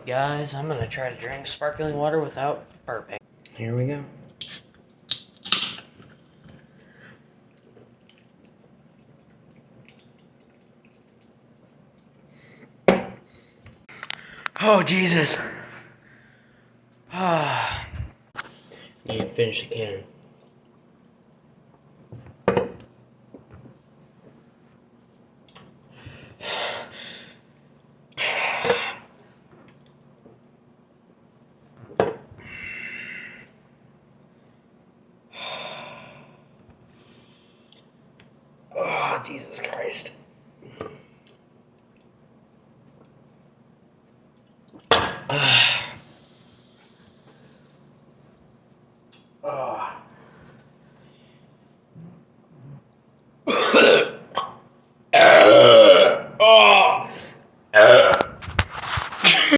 Guys, I'm gonna try to drink sparkling water without burping. Here we go. Oh, Jesus. Ah. Need to finish the can. Oh, Jesus Christ.